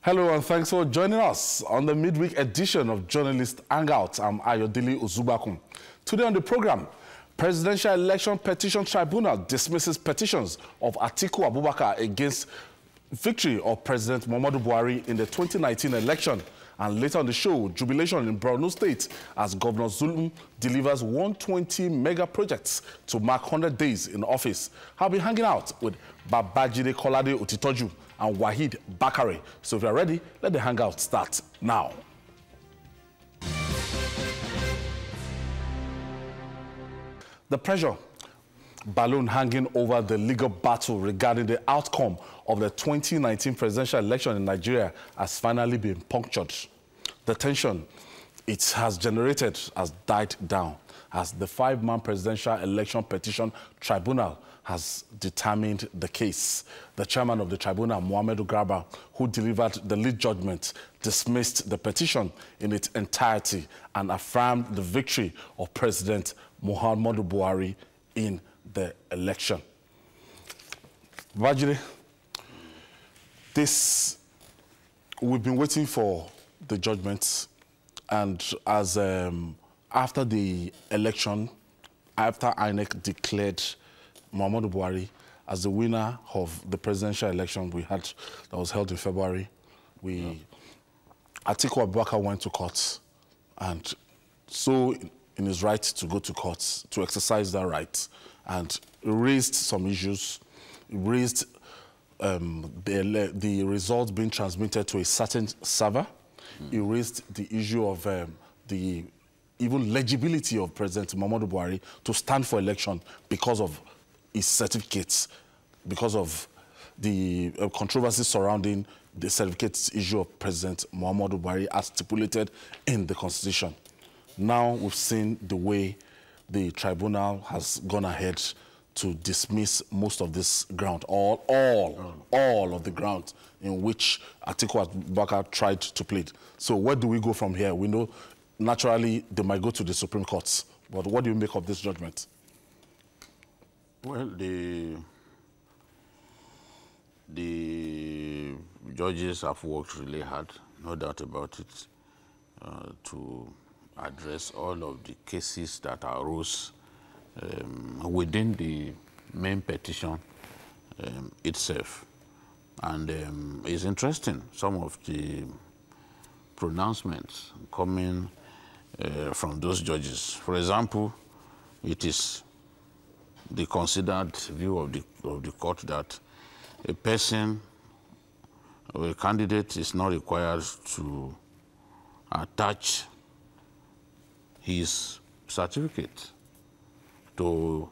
Hello and thanks for joining us on the midweek edition of Journalist Hangout. I'm Ayodele Ozubakun. Today on the program, Presidential Election Petition Tribunal dismisses petitions of Atiku Abubakar against victory of President Muhammadu Buhari in the 2019 election. And later on the show, jubilation in Borno State as Governor Zulum delivers 120 mega projects to mark 100 days in office. I'll be hanging out with Babajide Kolade Otitoju and Wahid Bakare. So if you're ready, let the hangout start now. The pressure balloon hanging over the legal battle regarding the outcome of the 2019 presidential election in Nigeria has finally been punctured. The tension it has generated has died down as the 5-man presidential election petition tribunal has determined the case. The chairman of the tribunal, Muhammadu Garba, who delivered the lead judgment, dismissed the petition in its entirety and affirmed the victory of President Muhammadu Buhari in the election. Bajire, we've been waiting for the judgment, and as after the election, after INEC declared Muhammadu Buhari as the winner of the presidential election that was held in February, Atiku Abubakar went to court, and so in his right to go to court, to exercise that right, and raised some issues. He raised the results being transmitted to a certain server. He raised the issue of the even legibility of President Muhammadu Buhari to stand for election because of his certificates, because of the controversy surrounding the certificates issue of President Muhammadu Buhari as stipulated in the Constitution. Now we've seen the way the tribunal has gone ahead to dismiss most of this ground, all of the ground in which Atiku Abubakar tried to plead. So where do we go from here? We know naturally they might go to the Supreme Court, but what do you make of this judgment? Well, the judges have worked really hard, no doubt about it, to address all of the cases that arose within the main petition itself. And it's interesting, some of the pronouncements coming from those judges. For example, it is the considered view of the court that a person or a candidate is not required to attach his certificate to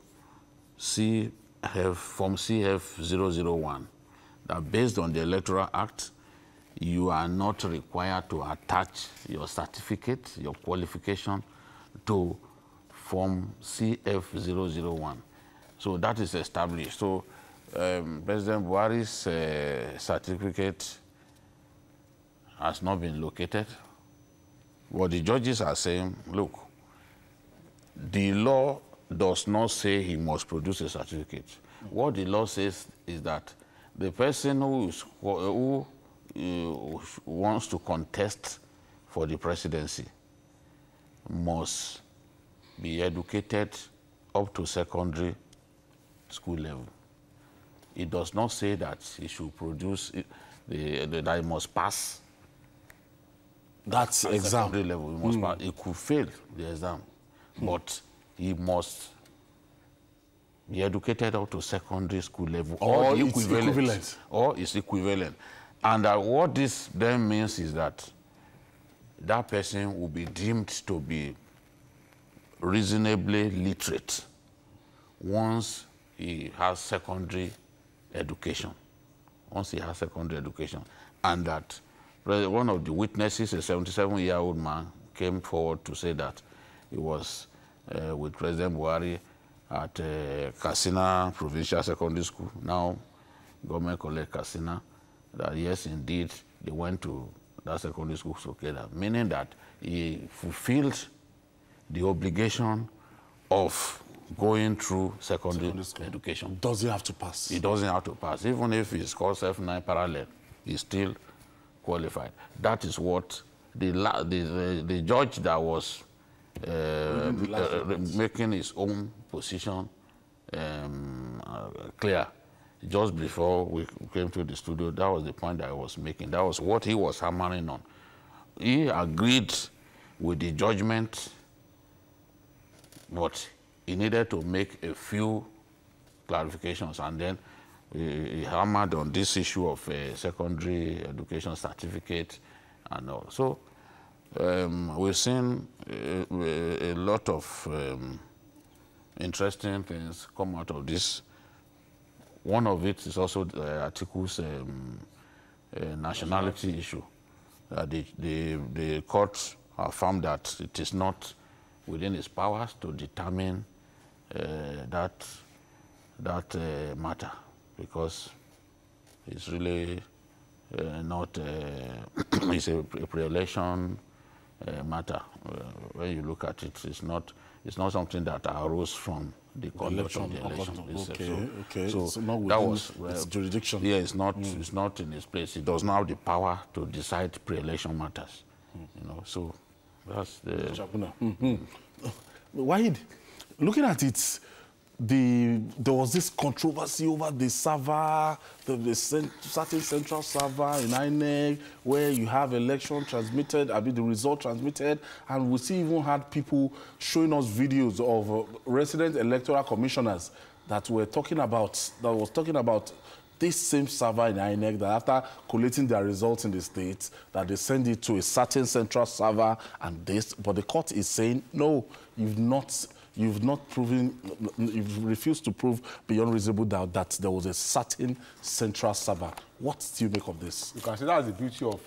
Form CF-001, that based on the Electoral Act, you are not required to attach your certificate, your qualification, to Form CF-001. So that is established. So President Buhari's certificate has not been located. What the judges are saying, look, the law does not say he must produce a certificate. What the law says is that the person who wants to contest for the presidency must be educated up to secondary school level. It does not say that he should produce, that he must pass that exam. Secondary level. He must pass. He could fail the exam, but he must be educated up to secondary school level or equivalent. Or its equivalent. And what this then means is that that person will be deemed to be reasonably literate once he has secondary education. And that one of the witnesses, a 77-year-old man, came forward to say that he was with President Buhari at Katsina Provincial Secondary School, now Government College Katsina, that yes, indeed, they went to that secondary school together, meaning that he fulfilled the obligation of going through secondary education. Doesn't have to pass. He doesn't have to pass. Even if he scores F9 parallel, he still qualified. That is what the judge that was making his own position clear just before we came to the studio. That was the point that I was making. That was what he was hammering on. He agreed with the judgment, but he needed to make a few clarifications, and then he hammered on this issue of a secondary education certificate and all. So we've seen a lot of interesting things come out of this. One of it is also Atiku's nationality issue. The court affirmed that it is not within its powers to determine that matter, because it's really not it's a pre-election matter. When you look at it, it's not something that arose from the conduct of the election itself. Okay. So not that was its jurisdiction. Yeah, it's not in its place. It does not have the power to decide pre-election matters. You know, so that's the. Wahid, looking at it, there was this controversy over the server, the certain central server in INEC, where you have election transmitted, the result transmitted, and we see even had people showing us videos of resident electoral commissioners that was talking about this same server in INEC, that after collating their results in the states, that they send it to a certain central server and this, but the court is saying, no, you've refused to prove beyond reasonable doubt that there was a certain central server. What do you make of this? You can say that's the beauty of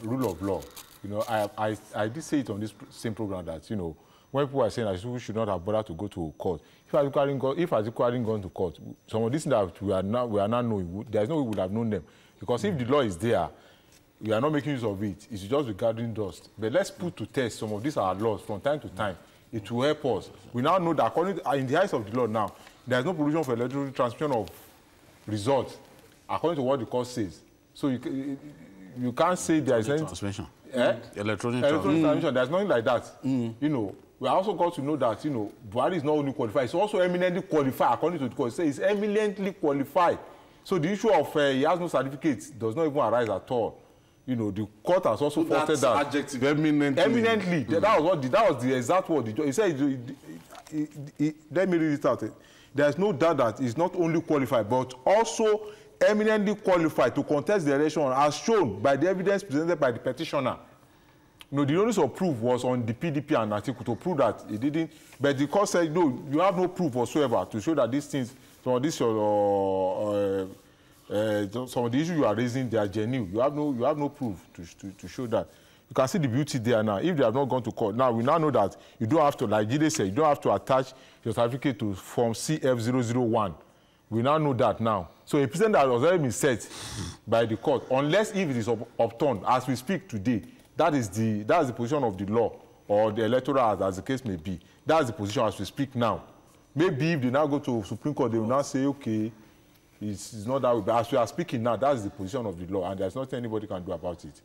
rule of law. You know, I did say it on this same program that, you know, when people are saying that we should not have bothered to go to court, if Atiku hadn't gone to court, some of these things that we are now knowing, there's no way we would have known them. Because if the law is there, we are not making use of it. It's just regarding dust. But let's put to test some of these are laws from time to time. It will help us. We now know that according to, in the eyes of the law now, there is no provision for electronic transmission of results, according to what the court says. So you can't say there is any transmission. Electronic transmission. There's nothing like that. You know, we also got to know that, you know, Buhari is not only qualified, he's also eminently qualified, according to the court. It says he's eminently qualified. So the issue of he has no certificates does not even arise at all. You know, the court has also faulted that. Adjective, eminently. That was the exact word. He said, let me read it out. There's no doubt that he's not only qualified, but also eminently qualified to contest the election, as shown by the evidence presented by the petitioner. You know, the onus of proof was on the PDP and Atiku to prove that he didn't. But the court said, no, you have no proof whatsoever to show that these things, some of the issues you are raising, they are genuine. You have no proof to show that. You can see the beauty there now. If they have not gone to court, now we now know that you don't have to, like Jide said, you don't have to attach your certificate to form CF001. We now know that now. So a precedent that was already been set by the court, unless if it is upturned, as we speak today, that is the position of the law or the electoral act, as the case may be. That's the position as we speak now. Maybe if they now go to Supreme Court, they will now say, okay, it's not that way. But as we are speaking now, that's the position of the law, and there's nothing anybody can do about it.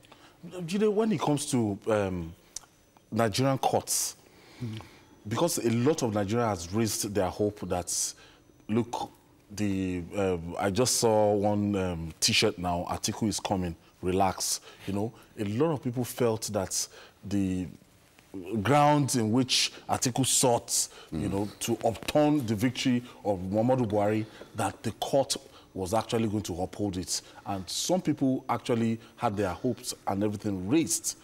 You know, when it comes to Nigerian courts, because a lot of Nigeria has raised their hope that, look, I just saw one T-shirt now, Atiku is coming, relax. You know, a lot of people felt that the grounds in which Atiku sought, you know, to upturn the victory of Muhammadu Buhari, that the court was actually going to uphold it. And some people actually had their hopes and everything raised.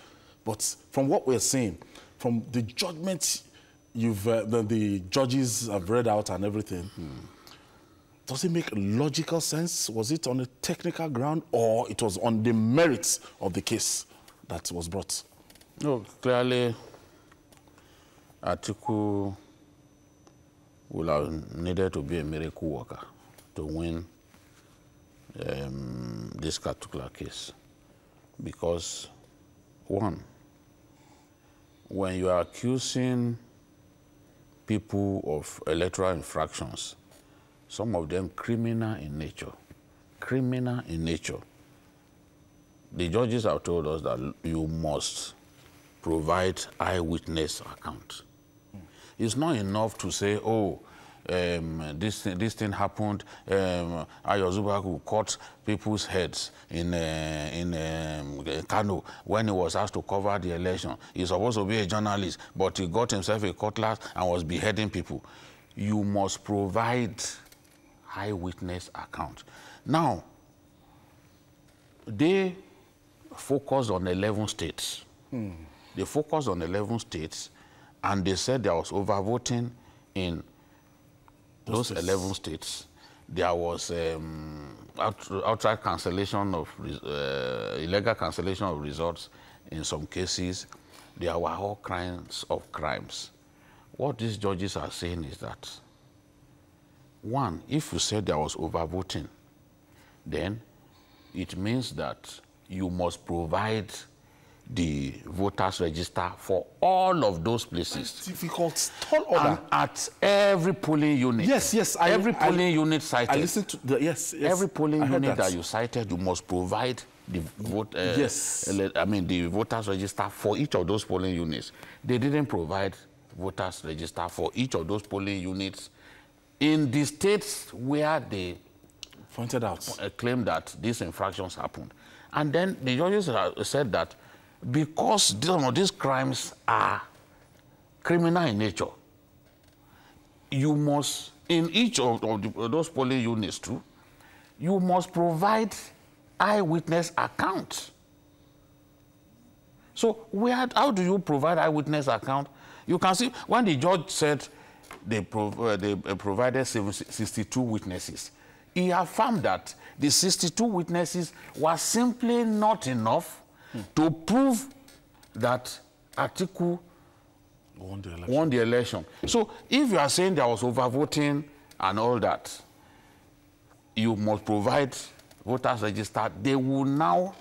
But from what we're seeing, from the judgment the judges have read out and everything, does it make logical sense? Was it on a technical ground, or it was on the merits of the case that was brought? No, clearly, Atiku will have needed to be a miracle worker to win this particular case. Because, one, when you are accusing people of electoral infractions, some of them criminal in nature, the judges have told us that you must provide eyewitness account. It's not enough to say, oh, this thing happened. Ayo Zubaku cut people's heads in Kano when he was asked to cover the election. He's supposed to be a journalist, but he got himself a cutlass and was beheading people. You must provide eyewitness account. Now, they focused on 11 states. They focused on 11 states, and they said there was overvoting in those 11 states. There was outright cancellation of illegal cancellation of results in some cases. There were all kinds of crimes. What these judges are saying is that, one, if you said there was overvoting, then it means that you must provide the voters register for all of those places. It's difficult. Tall order. And at every polling unit. Yes. Every polling unit cited. I listened to the, yes. Every polling unit that you cited, you must provide the vote. The voters register for each of those polling units. They didn't provide voters register for each of those polling units in the states where they pointed out, claimed that these infractions happened. And then the judges said that because some of these crimes are criminal in nature, you must, in each of those polling units too, you must provide eyewitness accounts. So how do you provide eyewitness account? You can see when the judge said they provided 62 witnesses, he affirmed that the 62 witnesses were simply not enough to prove that Atiku won the election. So if you are saying there was overvoting and all that, you must provide voters register. They will now,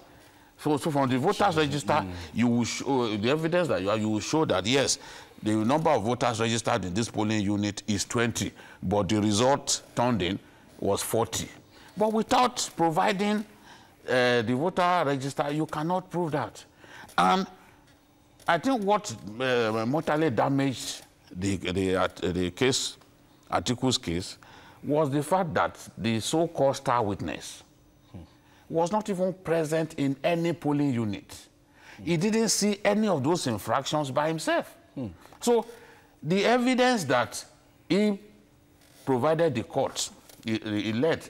so from the voters register, you will show the evidence that you will show that yes, the number of voters registered in this polling unit is 20, but the result turned in was 40. But without providing the voter register, you cannot prove that. And I think what mortally damaged the case, Atiku's case, was the fact that the so-called star witness was not even present in any polling unit. He didn't see any of those infractions by himself. So the evidence that he provided the court, he led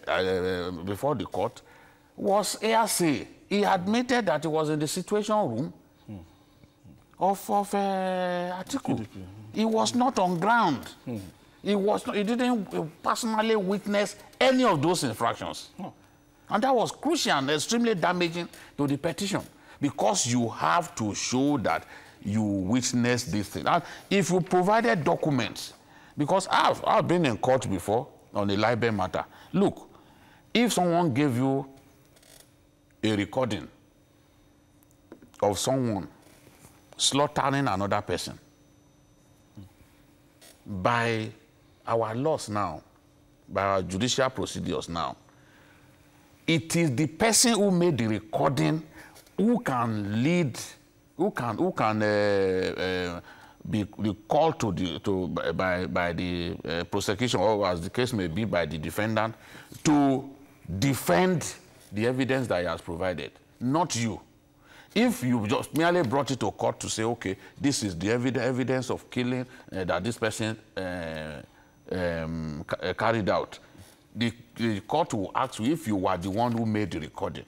before the court, was hearsay. He admitted that he was in the situation room of Atiku. He was not on ground. He didn't personally witness any of those infractions. And that was crucial and extremely damaging to the petition, because you have to show that you witnessed this thing. And if you provided documents, because I've been in court before on a libel matter. Look, if someone gave you a recording of someone slaughtering another person, by our laws now, by our judicial procedures now, it is the person who made the recording who can lead, who can be called by the prosecution, or as the case may be by the defendant, to defend the evidence that he has provided, not you. If you just merely brought it to court to say, okay, this is the evidence of killing that this person carried out, the court will ask you if you were the one who made the recording.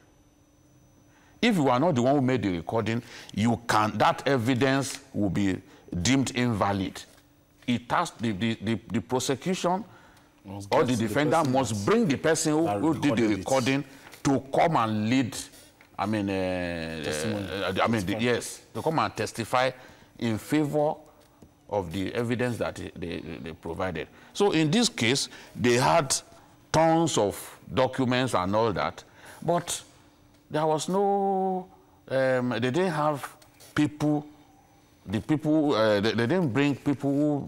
If you are not the one who made the recording, that evidence will be deemed invalid. It has the prosecution or the defendant must bring the person who did the recording to come and lead. Yes, to come and testify in favor of the evidence that they provided. So in this case, they had tons of documents and all that, but there was no, they didn't have people, they didn't bring people who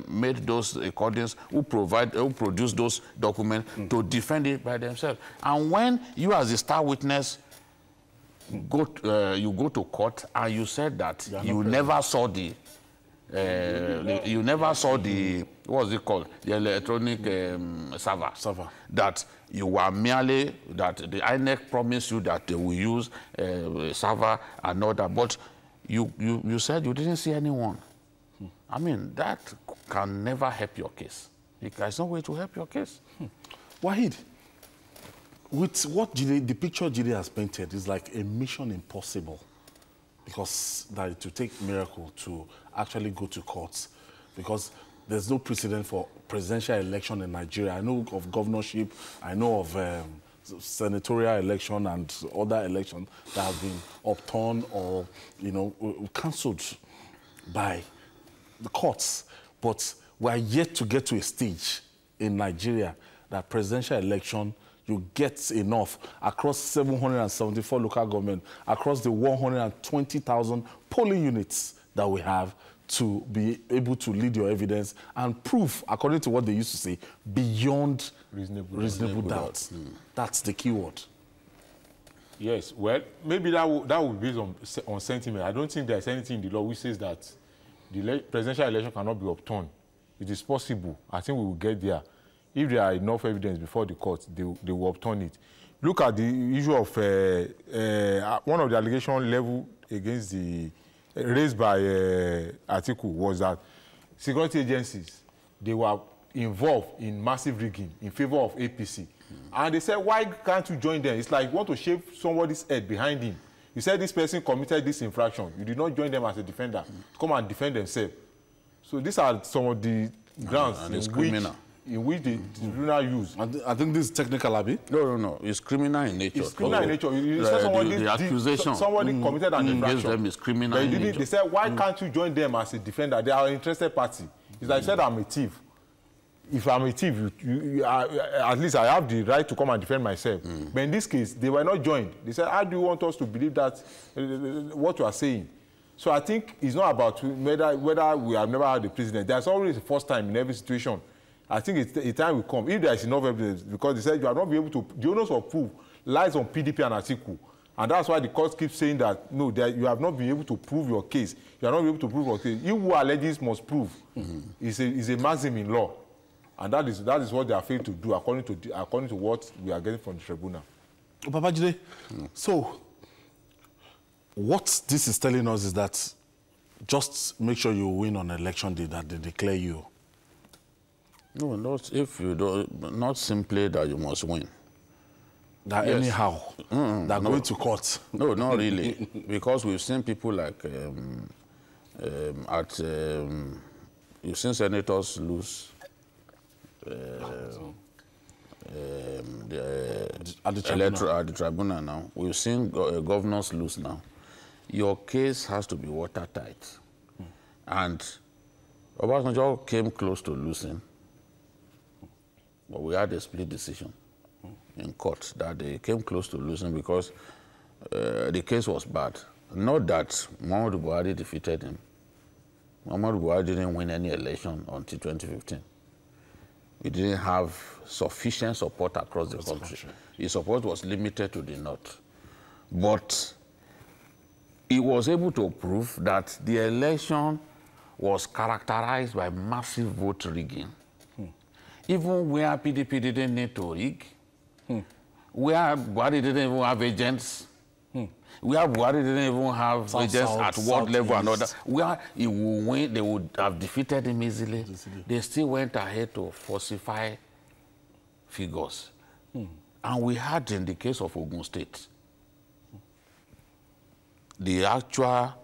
made those recordings, who produced those documents to defend it by themselves. And when you as a star witness you go to court and you said that you never saw the you never saw the, what's it called, the electronic server. That you were merely, that the INEC promised you that they will use a server and all that, but you said you didn't see anyone. I mean, that can never help your case. There's no way to help your case. Wahid, with what the picture Jide has painted is like a mission impossible, because that it will take miracle to actually go to courts, because there's no precedent for presidential election in Nigeria. I know of governorship, I know of senatorial election and other elections that have been upturned or, you know, cancelled by the courts. But we are yet to get to a stage in Nigeria that presidential election, you get enough across 774 local government, across the 120,000 polling units that we have, to be able to lead your evidence and prove, according to what they used to say, beyond reasonable doubt. That's the key word. Yes, well, maybe that will be based on sentiment. I don't think there's anything in the law which says that the presidential election cannot be upturned. It is possible. I think we will get there. If there are enough evidence before the court, they will upturn it. Look at the issue of one of the allegations leveled against the raised by Atiku was that security agencies, they were involved in massive rigging in favor of APC. And they said, why can't you join them? It's like you want to shave somebody's head behind him. You said this person committed this infraction. You did not join them as a defender. Come and defend themselves. So these are some of the grounds in which the tribunal use. I think this is technical, Abi. No. It's criminal in nature. It's criminal in nature. You said the accusation. Somebody committed an infraction. Them is criminal in nature. They said, why can't you join them as a defender? They are an interested party. It's like I said, I'm a thief. If I'm a thief, at least I have the right to come and defend myself. But in this case, they were not joined. They said, how do you want us to believe that what you are saying? So I think it's not about whether we have never had a president. There's always a first time in every situation. I think a time will come, if there is enough evidence, because they said you are not be able to, the onus of proof lies on PDP and Atiku. And that's why the court keeps saying that, no, that you have not been able to prove your case. You are not able to prove your case. You who alleges must prove. Is a maxim in law. And that is what they are failed to do according to what we are getting from the tribunal. Babajide, so what this is telling us is that just make sure you win on election day that they declare you. No, not if you don't, not simply that you must win. That anyhow, that going to court. No, not really. Because we've seen people like, you've seen senators lose. At the tribunal now. We've seen governors lose now. Your case has to be watertight. And Obasanjo came close to losing. But we had a split decision in court that they came close to losing because the case was bad. Not that Muhammadu Buhari defeated him. Muhammadu Buhari didn't win any election until 2015. We didn't have sufficient support across the country. His support was limited to the north. But he was able to prove that the election was characterized by massive vote rigging. Even where PDP didn't need to rig, where Buhari didn't even have agents, where Buhari didn't even have agents at world level and all that, where he would win, they would have defeated him easily. They still went ahead to falsify figures. And we had in the case of Ogun State, the actual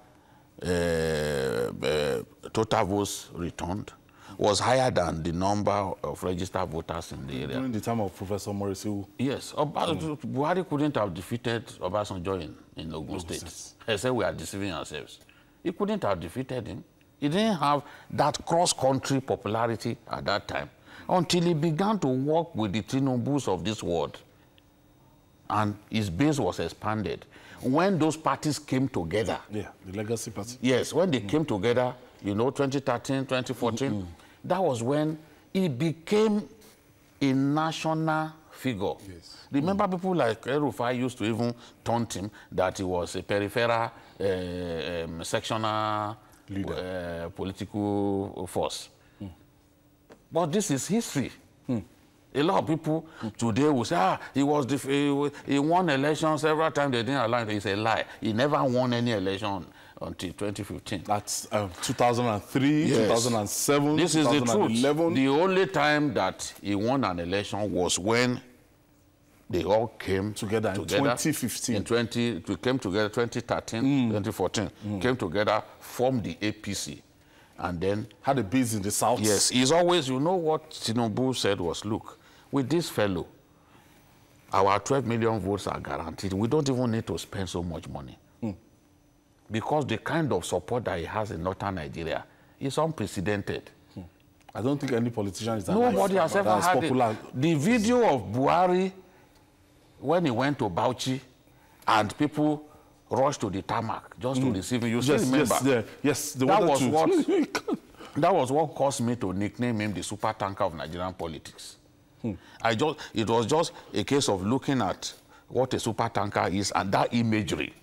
total votes returned was higher than the number of registered voters in the area. During the time of Professor Morisiu? Yes. Buhari couldn't have defeated Obasanjo in Ogun State. I said we are deceiving ourselves. He couldn't have defeated him. He didn't have that cross-country popularity at that time until he began to work with the Tinubus of this world. And his base was expanded. When those parties came together. Yeah, the legacy party. Yes, when they came together, you know, 2013, 2014, that was when he became a national figure. Yes. Remember people like El-Rufai used to even taunt him that he was a peripheral sectional political force. But this is history. A lot of people today will say, he won elections several times, they didn't allow it. It's a lie. He never won any election until 2015. That's 2003, yes. 2007, this 2011. This is the truth. The only time that he won an election was when they all came together in 2015. We came together 2013, 2014. Came together, formed the APC. And then had a base in the south. Yes, he's always, you know what Tinubu said was, look, with this fellow, our 12 million votes are guaranteed. We don't even need to spend so much money. Because the kind of support that he has in northern Nigeria is unprecedented. I don't think any politician is that Nobody has ever had popular. The video of Buhari when he went to Bauchi and people rushed to the tarmac just to receive him. You still remember? Yes. That was what caused me to nickname him the super tanker of Nigerian politics. It was just a case of looking at what a super tanker is and that imagery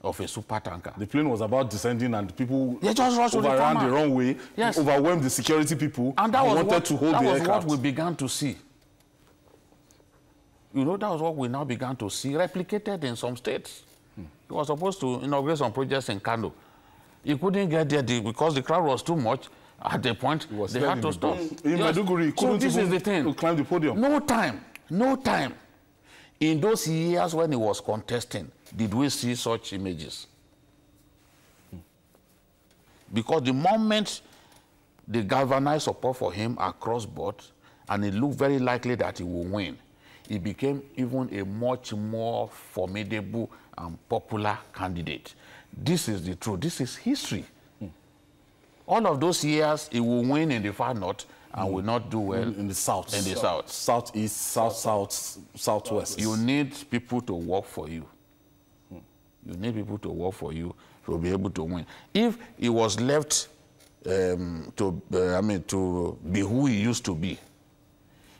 of a super tanker. The plane was about descending and people just rushed overran the wrong way, overwhelmed the security people, and wanted to hold the aircraft. That was what we began to see. You know, that was what we now began to see replicated in some states. He was supposed to inaugurate some projects in Kano. He couldn't get there because the crowd was too much. At the point, they had to stop. In Maiduguri, he couldn't even climb the podium. No time. In those years when he was contesting, did we see such images? Because the moment they galvanized support for him across board, and it looked very likely that he will win, he became even a much more formidable and popular candidate. This is the truth. This is history. All of those years, he will win in the far north and will not do well in the south. In the south. Southeast, southwest. You need people to work for you. You need people to work for you to be able to win. If he was left to be who he used to be,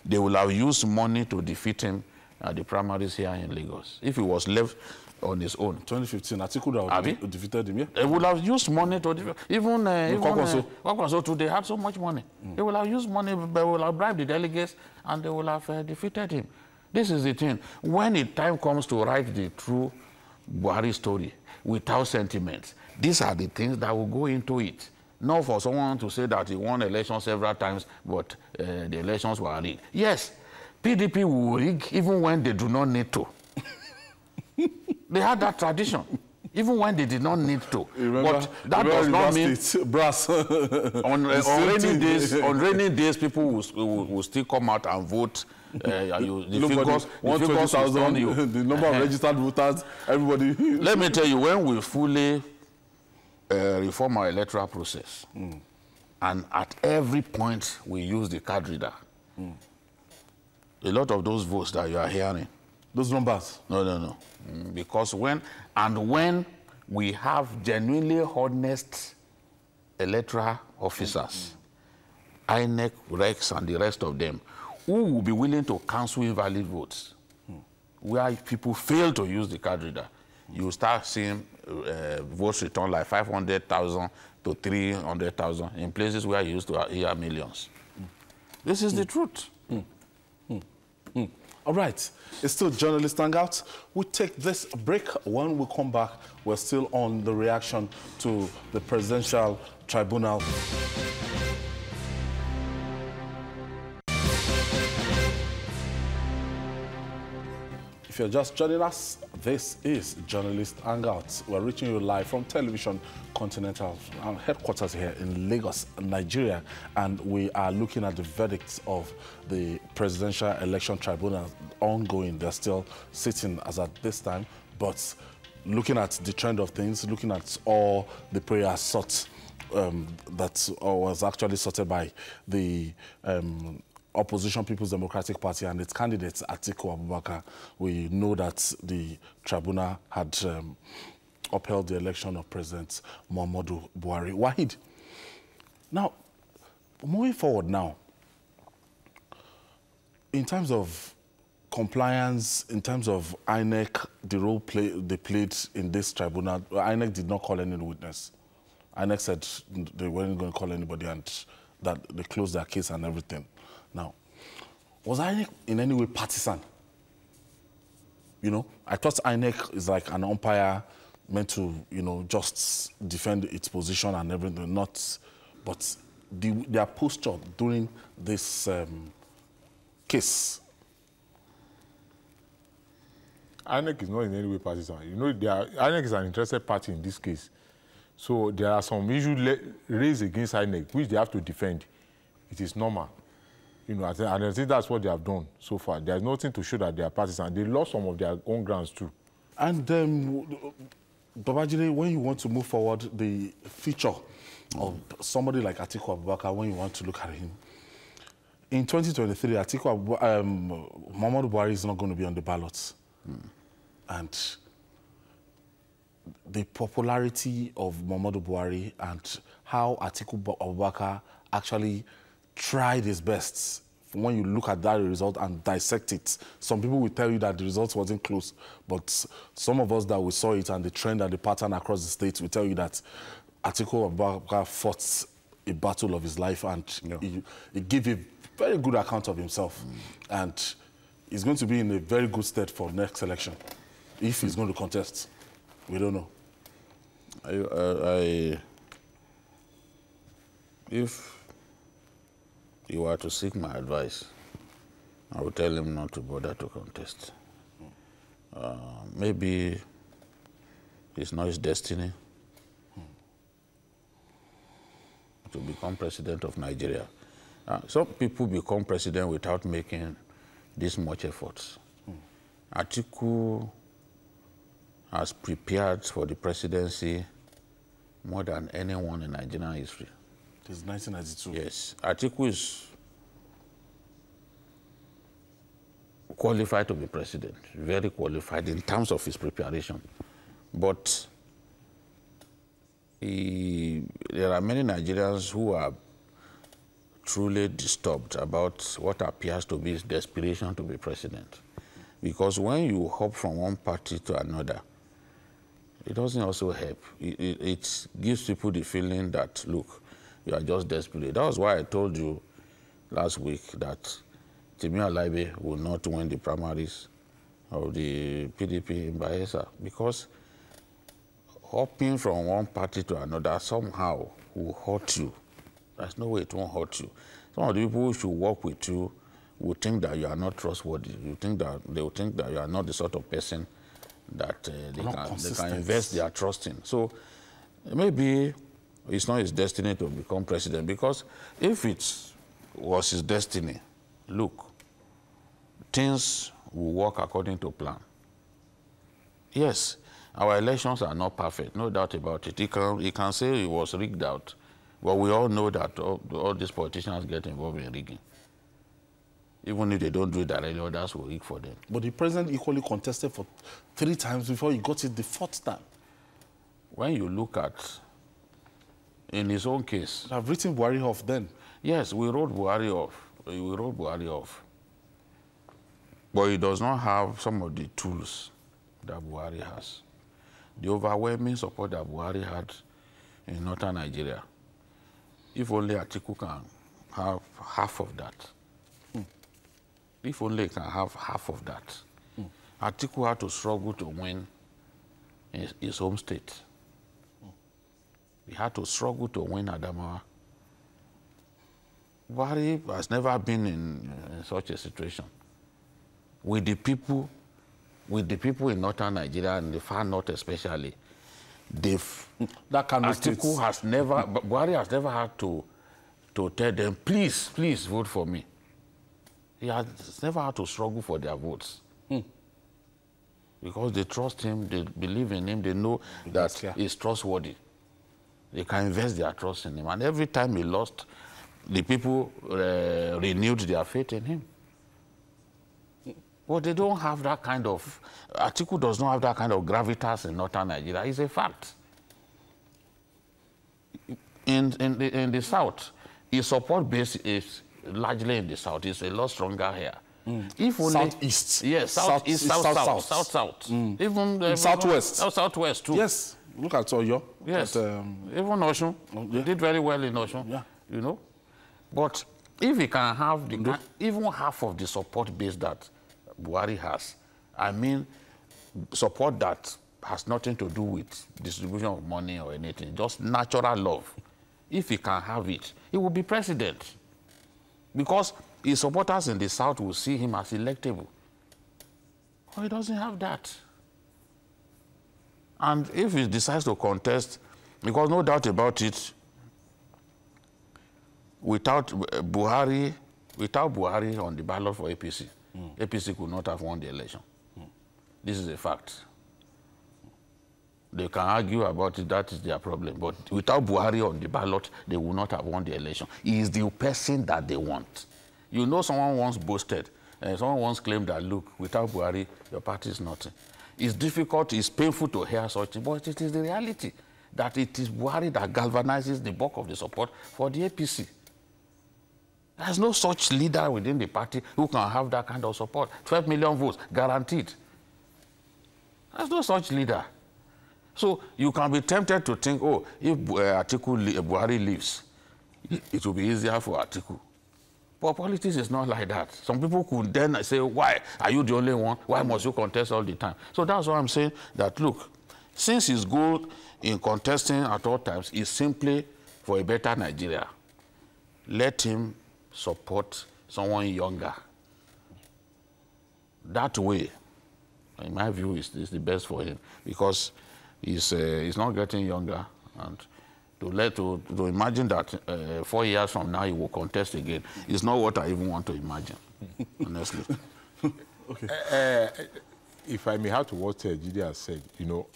they will have used money to defeat him at the primaries here in Lagos. If he was left on his own. 2015, Atiku would have defeated him, yeah? They would have used money to defeat. Even Kwakwanso too, they had so much money. They will have used money, they will have bribed the delegates, and they will have defeated him. This is the thing. When the time comes to write the true Buhari story without sentiments, these are the things that will go into it. Not for someone to say that he won elections several times, but the elections were rigged. Yes, PDP will rig even when they do not need to. They had that tradition, even when they did not need to. But that does not mean brass. on rainy days, people will still come out and vote. The figures 120,000, the number of registered voters, everybody. Let me tell you, when we fully reform our electoral process, and at every point we use the card reader, a lot of those votes that you are hearing, those numbers? No. Because when we have genuinely honest electoral officers, INEC, Rex, and the rest of them, who will be willing to cancel invalid votes, where people fail to use the card reader, you start seeing votes return like 500,000 to 300,000 in places where you used to hear millions. This is the truth. All right, it's still Journalist Hangout. We take this break. When we come back, we're still on the reaction to the Presidential Tribunal. If you're just joining us, this is Journalist Hangout. We're reaching you live from Television Continental headquarters here in Lagos, Nigeria, and we are looking at the verdicts of the Presidential Election Tribunal ongoing. They're still sitting as at this time, but looking at the trend of things, looking at all the prayers sought that was actually sorted by the Opposition People's Democratic Party and its candidates, Atiku Abubakar, we know that the tribunal had upheld the election of President Muhammadu Buhari. Wahid, now, moving forward now, in terms of compliance in terms of INEC, the role they played in this tribunal, INEC did not call any witness. INEC said they weren't going to call anybody and that they closed their case and everything. Now, was INEC in any way partisan? You know, I thought INEC is like an umpire meant to, you know, just defend its position and everything, not, but their posture during this case. INEC is not in any way partisan. You know, INEC is an interested party in this case. So there are some issues raised against INEC, which they have to defend. It is normal. You know, and I think that's what they have done so far. There's nothing to show that they are partisan. They lost some of their own grounds too. And Babajide, when you want to move forward, the feature of somebody like Atiku Abubakar, when you want to look at him, in 2023, Muhammadu Buhari is not going to be on the ballots. And the popularity of Muhammadu Buhari and how Atiku Abubakar actually tried his best. When you look at that result and dissect it, some people will tell you that the result wasn't close, but some of us that we saw it and the trend and the pattern across the states will tell you that Atiku Abubakar fought a battle of his life and he gave a very good account of himself. And he's going to be in a very good stead for next election. If he's going to contest, we don't know. If you were to seek my advice, I would tell him not to bother to contest. Maybe it's not his destiny to become president of Nigeria. Some people become president without making this much effort. Atiku has prepared for the presidency more than anyone in Nigerian history. Since 1992. Yes. Atiku is qualified to be president, very qualified in terms of his preparation. But there are many Nigerians who are truly disturbed about what appears to be his desperation to be president. Because when you hop from one party to another, it doesn't also help. It gives people the feeling that, look, you are just desperate. That was why I told you last week that Timi Alaibe will not win the primaries of the PDP in Bayelsa, because hopping from one party to another somehow will hurt you. There's no way it won't hurt you. Some of the people who should work with you will think that you are not trustworthy. They will think that you are not the sort of person that they can invest their trust in. So maybe it's not his destiny to become president, because if it was his destiny, look, things will work according to plan. Yes, our elections are not perfect, no doubt about it. He can say it was rigged out, but we all know that all these politicians get involved in rigging. Even if they don't do it directly, others will rig for them. But the president equally contested for 3 times before he got it the 4th time. When you look at, in his own case... I've written Buhari off then. Yes, we wrote Buhari off. We wrote Buhari off. But he does not have some of the tools that Buhari has. The overwhelming support that Buhari had in northern Nigeria, if only Atiku can have half of that. If only he can have half of that. Atiku had to struggle to win his home state. He had to struggle to win Adamawa. Buhari has never been in such a situation. With the people in northern Nigeria and the far north especially, Atiku has never, Buhari has never had to tell them, please, please vote for me. He has never had to struggle for their votes. Because they trust him, they believe in him, they know that he's trustworthy. They can invest their trust in him. And every time he lost, the people renewed their faith in him. But they don't have that kind of, Atiku does not have that kind of gravitas in northern Nigeria. It's a fact. In the south, his support base is largely in the south. It's a lot stronger here. If only Southeast. Yes, southeast, south. Even southwest. Southwest too. Yes. Look at Oyo. Yes. But, even Osun. yeah. Did very well in Osun. Yeah. You know. But if he can have even half of the support base that Buhari has, I mean, support that has nothing to do with distribution of money or anything, just natural love. If he can have it, he will be president. Because his supporters in the South will see him as electable. But he doesn't have that. And if he decides to contest, because no doubt about it, without Buhari on the ballot for APC, APC could not have won the election. This is a fact. They can argue about it, that is their problem. But without Buhari on the ballot, they will not have won the election. He is the person that they want. You know, someone once boasted, someone once claimed that, look, without Buhari, your party is nothing. It's difficult, it's painful to hear such things, but it is the reality that it is Buhari that galvanizes the bulk of the support for the APC. There's no such leader within the party who can have that kind of support. 12 million votes, guaranteed. There's no such leader. So you can be tempted to think, oh, if Buhari leaves, it will be easier for Atiku. But politics is not like that. Some people could then say, why? Are you the only one? Why must you contest all the time? So that's why I'm saying that, look, since his goal in contesting at all times is simply for a better Nigeria, let him support someone younger. That way, in my view, is the best for him, because he's not getting younger, and to imagine that 4 years from now he will contest again is not what I even want to imagine, honestly. Okay. If I may have to what Jide has said, you know,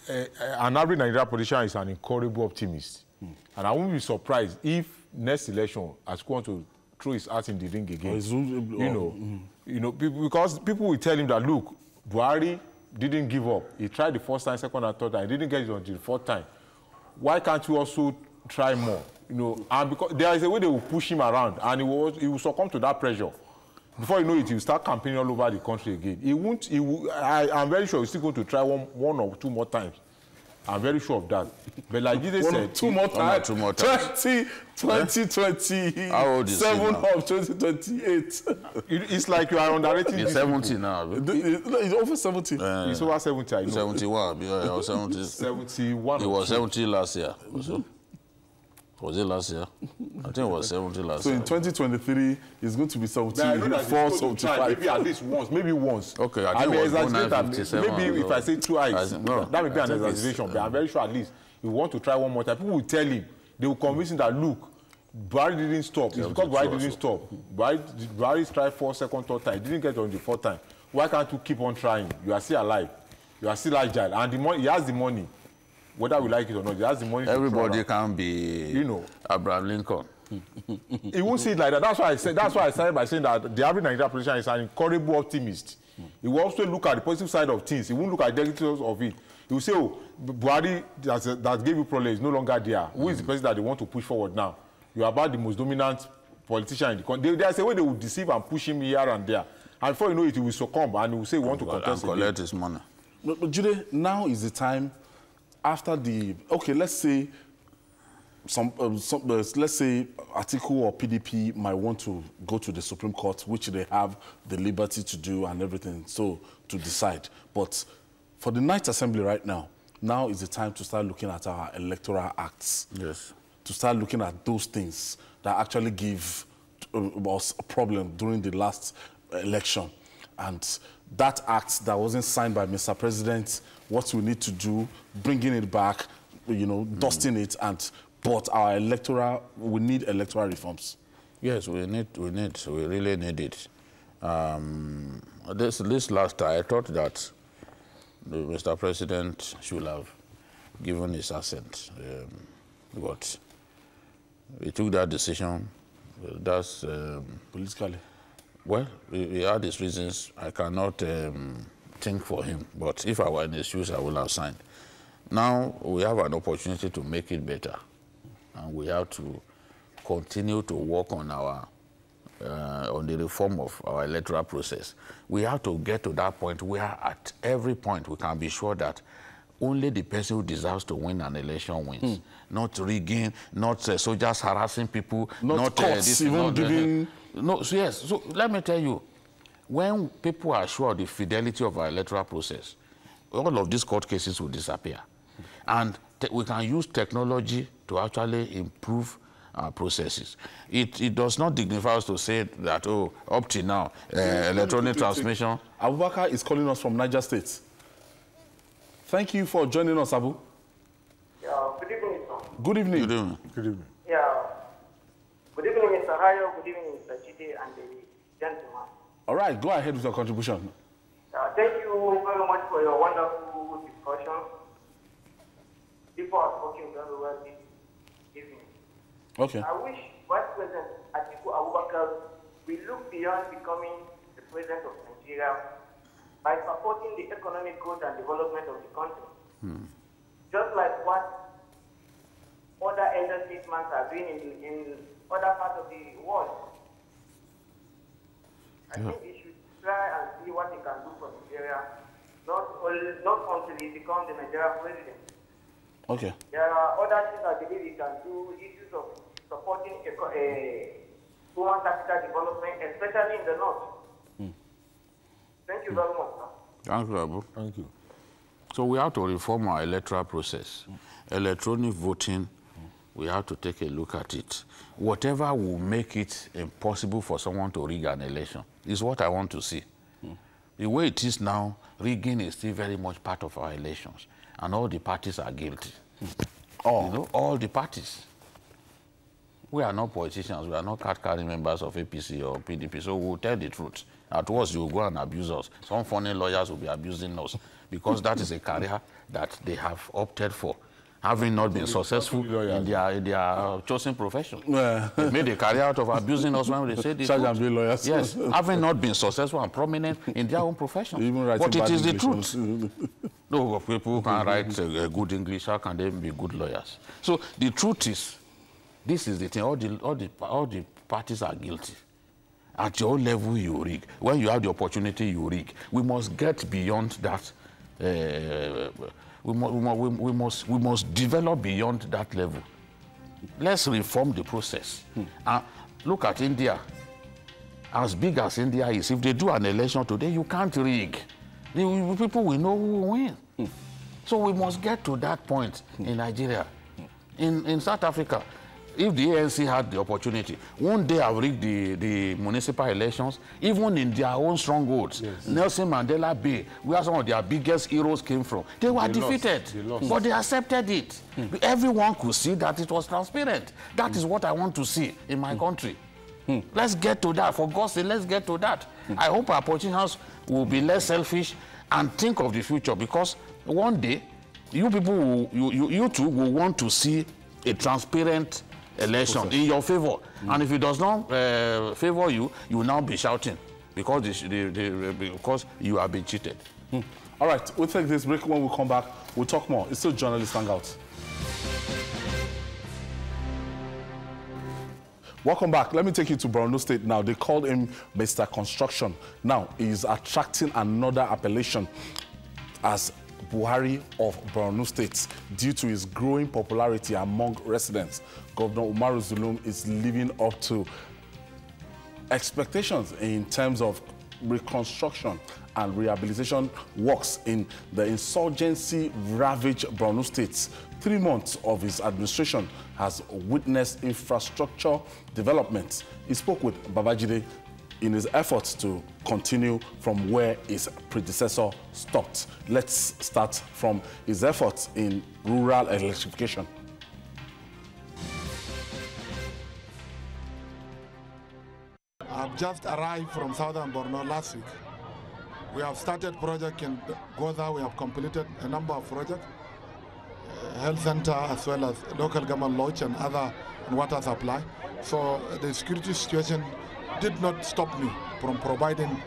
an average Nigerian politician is an incurable optimist, and I won't be surprised if next election as going to throw his hat in the ring again. Because people will tell him that, look, Buhari didn't give up. He tried the first time, second and third time. He didn't get it until the fourth time. Why can't you also try more? You know, and because there is a way they will push him around, and he will succumb to that pressure. Before you know it, he will start campaigning all over the country again. I'm very sure he's still going to try one or two more times. I'm very sure of that. But like Jide said, two more times. 2027 of 2028. It's like you are underrating. He's 70 now. He's over 70. He's over 70. I know. 71. Yeah, I was 70. 71. He was 70 last year. Was it last year? I think it was 70 last year. So in 2023, it's going to be 74, 75. Maybe at least once, maybe once. Okay, I think it was maybe if I say twice, that may be an exaggeration, but I'm very sure at least if you want to try one more time, people will tell him, they will convince him that, look, Buhari didn't stop. It's because Buhari didn't stop. Buhari tried second, third time. He didn't get on the fourth time. Why can't you keep on trying? You are still alive. You are still agile. And the money, he has the money. Whether we like it or not, he has the money. Everybody can be, you know, Abraham Lincoln. He won't see it like that. That's why I started by saying that the average Nigerian politician is an incurable optimist. He will also look at the positive side of things. He won't look at the negatives of it. He will say, oh, Buhari that gave you problems is no longer there. Who is the person that they want to push forward now? You are about the most dominant politician in the country. There's a way they will deceive and push him here and there. And before you know it, he will succumb and he will say, we want to contest and collect his money. But Jide, now is the time. After the let's say let's say Atiku or PDP might want to go to the Supreme Court, which they have the liberty to do and everything, so to decide. But for the Ninth Assembly right now is the time to start looking at our electoral acts. Yes. To start looking at those things that actually give us a problem during the last election. And that act that wasn't signed by Mr. President, what we need to do, bringing it back, you know, dusting it, but we need electoral reforms. Yes, we really need it. This last time, I thought that Mr. President should have given his assent, but he took that decision. That's politically. Well, he had his reasons. I cannot think for him, but if I were in his shoes, I would have signed. Now we have an opportunity to make it better, and we have to continue to work on our on the reform of our electoral process, we have to get to that point where at every point we can be sure that only the person who deserves to win an election wins. Not rigging, not soldiers harassing people, not courts even giving... No, so yes, so let me tell you, when people are sure of the fidelity of our electoral process, all of these court cases will disappear. And we can use technology to actually improve our processes. It does not dignify us to say that, oh, up to now, electronic transmission. Abubakar is calling us from Niger State. Thank you for joining us, Abu. Yeah, good evening, sir. Good evening. Good evening. Good evening. Yeah. Good evening, Mr. Hayo. Good evening, Mr. Chide and the gentleman. All right, go ahead with your contribution. Thank you very much for your wonderful discussion. People are talking very well this evening. Okay. I wish Vice President Atiku Abubakar will look beyond becoming the president of Nigeria by supporting the economic growth and development of the country. Just like what other elder statesmen are doing in other parts of the world. I think he should try and see what he can do for Nigeria, not until he becomes the Nigeria president. Okay. There are other things I believe he can do, issues of supporting human capital development, especially in the north. Thank you very much, sir. Thank you, Abu. Thank you. So we have to reform our electoral process. Electronic voting, we have to take a look at it. Whatever will make it impossible for someone to rig an election is what I want to see. The way it is now, rigging is still very much part of our elections, and all the parties are guilty. You know, all the parties. We are not politicians. We are not card-carrying members of APC or PDP, so we'll tell the truth. At worst, you will go and abuse us. Some funny lawyers will be abusing us because that is a career that they have opted for, having not been successful in their chosen profession. They made a career out of abusing us when they say this. Lawyers. Yes, having not been successful and prominent in their own profession. But it is the truth. No, people who can write good English, how can they be good lawyers? So the truth is, this is the thing, all the parties are guilty. At your level, you rig. When you have the opportunity, you rig. We must get beyond that. We must develop beyond that level. Let's reform the process. Look at India. As big as India is, if they do an election today, you can't rig. The people will know who will win. So we must get to that point in Nigeria. In South Africa, if the ANC had the opportunity, won't they have rigged the municipal elections, even in their own strongholds? Yes. Nelson Mandela Bay, where some of their biggest heroes came from, they were defeated, but they accepted it. Everyone could see that it was transparent. That is what I want to see in my country. Let's get to that. For God's sake, let's get to that. I hope our politicians will be less selfish and think of the future, because one day, you people, you too will want to see a transparent election in your favor. And if it does not favor you, you will now be shouting because you have been cheated. All right, we'll take this break. When we come back, we'll talk more. It's still Journalist Hangout. Welcome back. Let me take you to Borno State now. They called him Mr. Construction. Now, he's attracting another appellation as Buhari of Borno State due to his growing popularity among residents. Governor Umaru Zulum is living up to expectations in terms of reconstruction and rehabilitation works in the insurgency-ravaged Borno State. 3 months of his administration has witnessed infrastructure development. He spoke with Babajide in his efforts to continue from where his predecessor stopped. Let's start from his efforts in rural electrification. I've just arrived from southern Borno last week. We have started project in Goza. We have completed a number of projects, health center as well as local government lodge and other water supply. So the security situation did not stop me from providing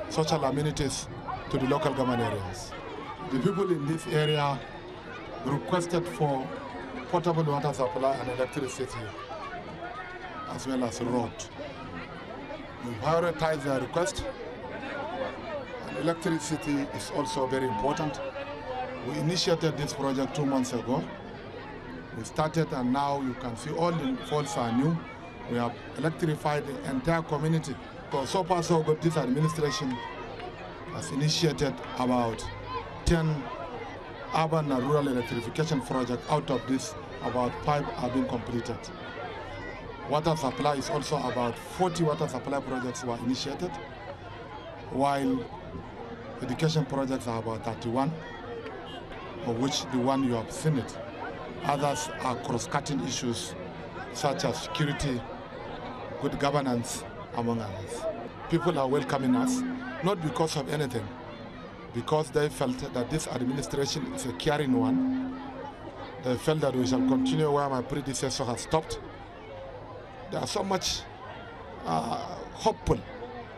social amenities to the local government areas. The people in this area requested for potable water supply and electricity, as well as road. We prioritize their request. And electricity is also very important. We initiated this project 2 months ago. We started, and now you can see all the faults are new. We have electrified the entire community. So far so good, this administration has initiated about 10 urban and rural electrification projects. Out of this, about 5 are being completed. Water supply is also about 40 water supply projects were initiated, while education projects are about 31, of which the one you have seen it. Others are cross-cutting issues such as security, good governance, among others. People are welcoming us, not because of anything, because they felt that this administration is a caring one. They felt that we shall continue where my predecessor has stopped. They are so much hopeful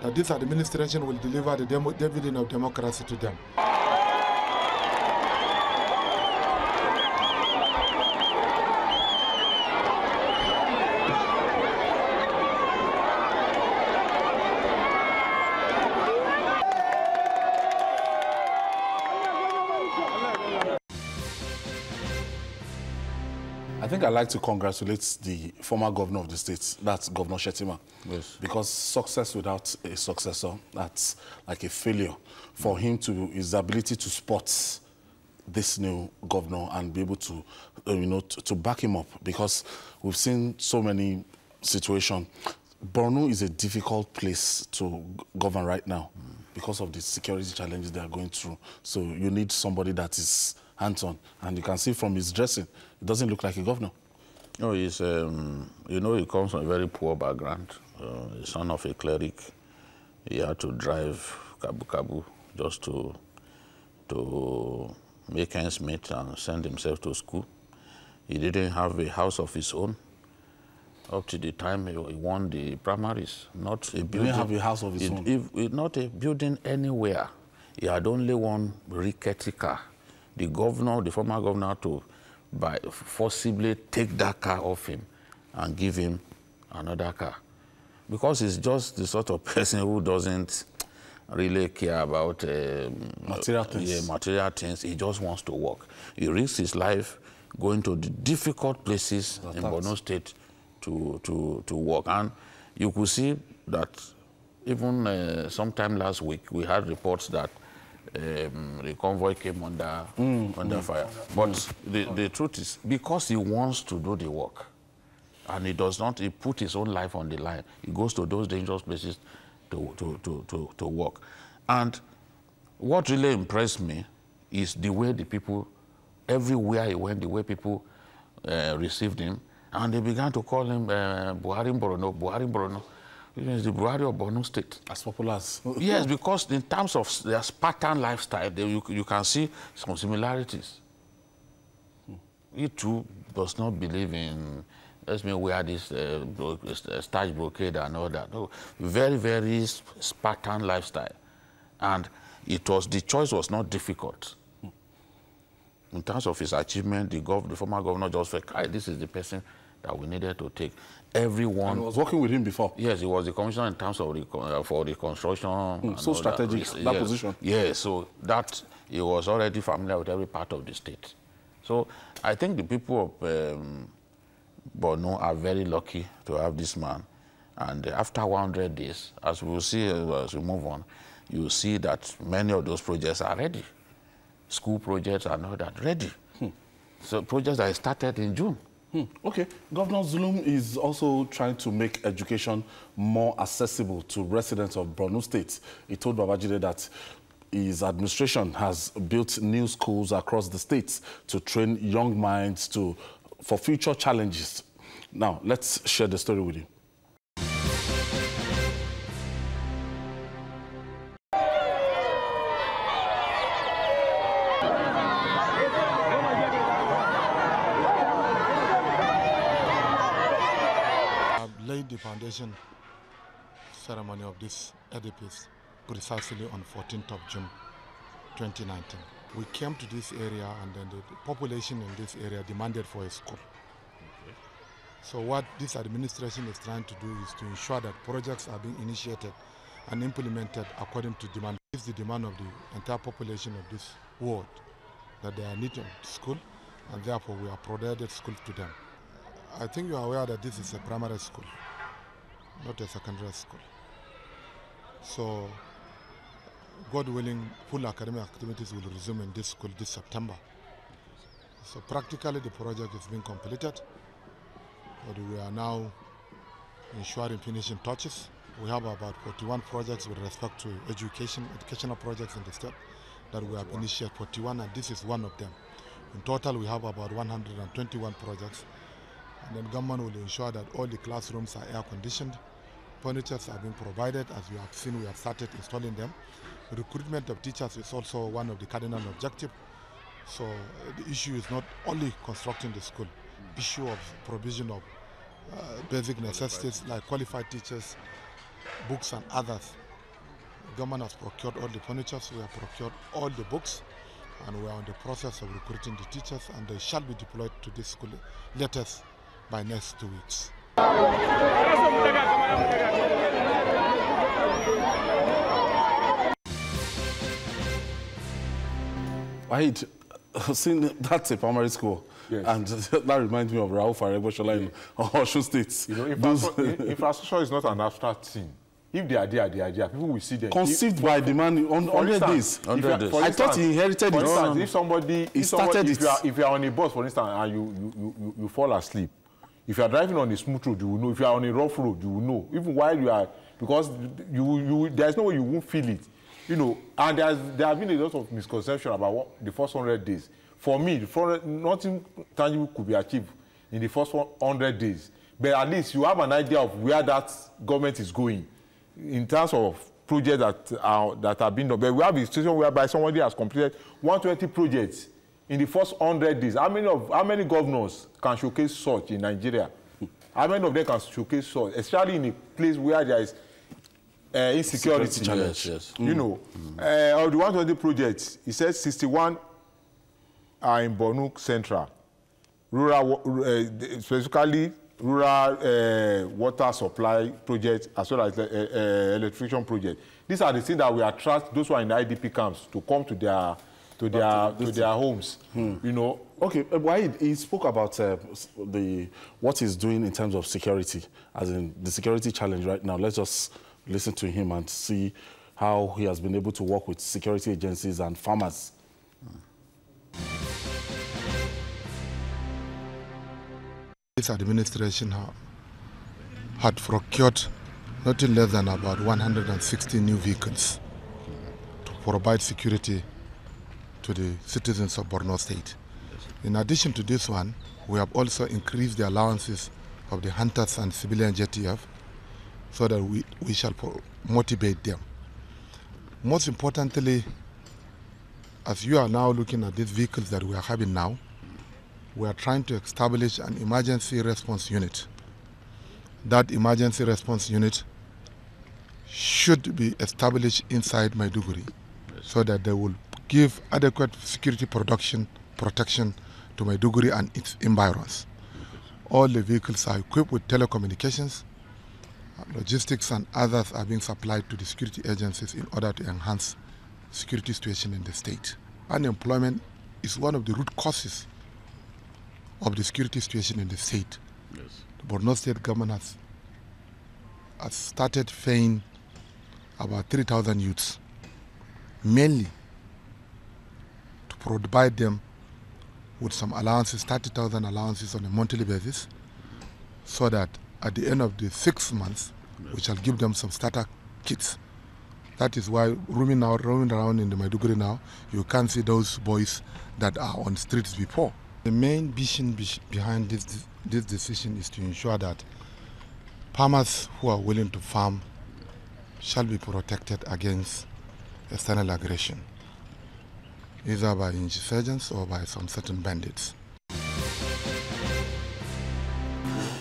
that this administration will deliver the dividend of democracy to them. I think I'd like to congratulate the former governor of the state, that's Governor Shettima. Yes. Because success without a successor, that's like a failure. For him to, his ability to spot this new governor and be able to, to back him up. Because we've seen so many situations. Borno is a difficult place to govern right now because of the security challenges they are going through. So you need somebody that is hands-on. And you can see from his dressing, it doesn't look like a governor. No, he's, he comes from a very poor background. The son of a cleric. He had to drive Kabu just to make ends meet and send himself to school. He didn't have a house of his own. Up to the time he won the primaries, not a building. He didn't have a house of his own? Not a building anywhere. He had only one rickety car. The governor, the former governor, to forcibly take that car off him and give him another car. Because he's just the sort of person who doesn't really care about material things. Yeah, material things. He just wants to work. He risked his life going to the difficult places in Borno State to work. And you could see that even sometime last week, we had reports that the convoy came under fire. But the truth is, because he wants to do the work, and he does not, he put his own life on the line. He goes to those dangerous places to work. And what really impressed me is the way the people, everywhere he went, the way people received him, and they began to call him Buhari Mborono, Buhari Mborono. It is the Buhari of Borno State. As popular as... Yes, because in terms of their Spartan lifestyle, you can see some similarities. He too does not believe in, let me wear this starch brocade and all that. No, very, very Spartan lifestyle. And the choice was not difficult. In terms of his achievement, the former governor just felt, this is the person that we needed to take. Everyone... And he was working with him before? Yes, he was the commissioner in terms of for the construction. So strategic, that position. Yes, so that he was already familiar with every part of the state. So I think the people of Borno are very lucky to have this man. And after 100 days, as we will see as we move on, you will see that many of those projects are ready. School projects and all that ready. So projects that started in June. Okay. Governor Zulum is also trying to make education more accessible to residents of Borno State. He told Babajide that his administration has built new schools across the states to train young minds for future challenges. Now, let's share the story with you. The foundation ceremony of this edifice precisely on 14th of June 2019. We came to this area, and then the population in this area demanded for a school. So what this administration is trying to do is to ensure that projects are being initiated and implemented according to demand. It's the demand of the entire population of this world that they are needed to school, and therefore we have provided schools to them. I think you are aware that this is a primary school, not a secondary school. So, God willing, full academic activities will resume in this school this September. So practically the project is being completed, but we are now ensuring finishing touches. We have about 41 projects with respect to educational projects in the state that we have initiated 41, and this is one of them. In total, we have about 121 projects, and then government will ensure that all the classrooms are air conditioned. Furnitures are being provided. As you have seen, we have started installing them. Recruitment of teachers is also one of the cardinal objectives. So the issue is not only constructing the school, issue of provision of basic necessities like qualified teachers, books and others. The government has procured all the furniture, we have procured all the books, and we are in the process of recruiting the teachers, and they shall be deployed to this school latest by next 2 weeks. Wahid, that's a primary school. Yes. And that reminds me of Raouf Aregbesola in Osun State. You know, infrastructure is not an abstract thing. If they are there, they are there. People will see them. Conceived by the man on 100 days. I thought he inherited it. For instance, if you are on a bus, for instance, and you fall asleep, if you are driving on a smooth road, you will know. If you are on a rough road, you will know. Even while you are, because there is no way you won't feel it. You know, and there have been a lot of misconception about the first 100 days. For me, nothing tangible could be achieved in the first 100 days. But at least you have an idea of where that government is going in terms of projects that have been done. But we have a situation whereby somebody has completed 120 projects in the first 100 days. How many governors can showcase such in Nigeria? How many of them can showcase such, especially in a place where there is insecurity challenge? Yes. You know, of the 120 projects, he said 61 are in Borno Central, specifically rural water supply projects as well as electrification projects. These are the things that will attract those who are in the IDP camps to come to their homes. You know. Okay, Wahid, he spoke about what he's doing in terms of security, as in the security challenge right now. Let's just listen to him and see how he has been able to work with security agencies and farmers. This administration had procured not less than about 160 new vehicles to provide security to the citizens of Borno State. In addition to this one, we have also increased the allowances of the hunters and civilian JTF so that we shall motivate them. Most importantly, as you are now looking at these vehicles that we are having now, we are trying to establish an emergency response unit. That emergency response unit should be established inside Maiduguri so that they will give adequate security protection to Maiduguri and its environs. All the vehicles are equipped with telecommunications, logistics and others are being supplied to the security agencies in order to enhance security situation in the state. Unemployment is one of the root causes of the security situation in the state. Yes. The Borno State government has started paying about 3,000 youths, mainly to provide them with some allowances, 30,000 allowances on a monthly basis, so that at the end of the 6 months, we shall give them some starter kits. That is why roaming around in the Maiduguri now, you can't see those boys that are on streets before. The main vision behind this decision is to ensure that farmers who are willing to farm shall be protected against external aggression, either by insurgents or by some certain bandits.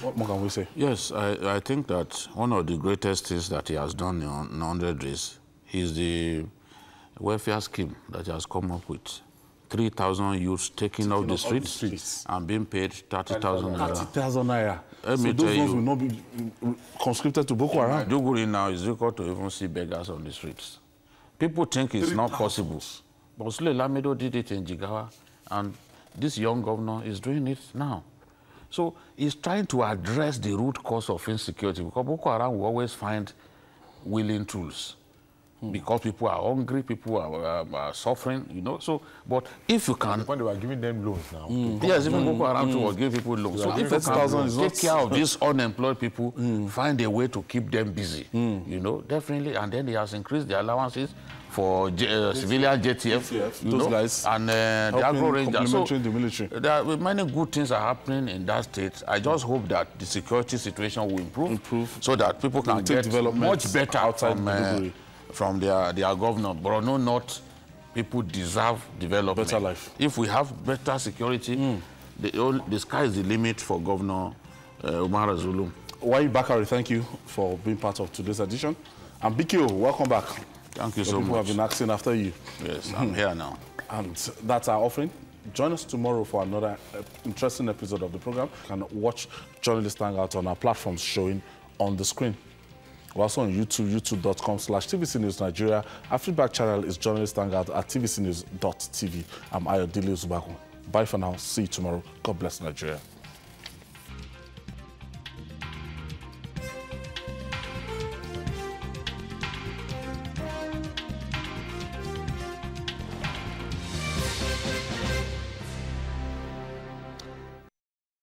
What more can we say? Yes, I think that one of the greatest things that he has done in 100 days is the welfare scheme that he has come up with 3,000 youths taking off the streets and being paid 30,000 naira. 30,000 naira. Let so me those tell ones you, will not be conscripted to Boko Haram. Duguri now is difficult to even see beggars on the streets. People think it's not possible. But Sule Lamido did it in Jigawa, and this young governor is doing it now. So he's trying to address the root cause of insecurity, because Boko Haram will always find willing tools. Because people are hungry, people are suffering, you know. So, but if you can... When they were giving them loans now. Yes, even Boko Haram too was giving people loans. So if you can take care of these unemployed people, find a way to keep them busy, you know, definitely. And then he has increased the allowances for civilian JTF, you those know, guys, and the agro rangers. So the military. there are many good things are happening in that state. I just hope that the security situation will improve so that people can get much better outside from their governor. Borno North, people deserve development. Better life. If we have better security, the sky is the limit for Governor Umar Zulum. Wai Bakari, thank you for being part of today's edition. And BKO, welcome back. Thank you so much. People have been asking after you. Yes, I'm here now. And that's our offering. Join us tomorrow for another interesting episode of the program. You can watch Journalist Hangout on our platforms showing on the screen. We're also on YouTube, youtube.com/TVC News Nigeria. Our feedback channel is Journalist Hangout at tvcnews.tv. I'm Ayodele Zubakun. Bye for now. See you tomorrow. God bless Nigeria.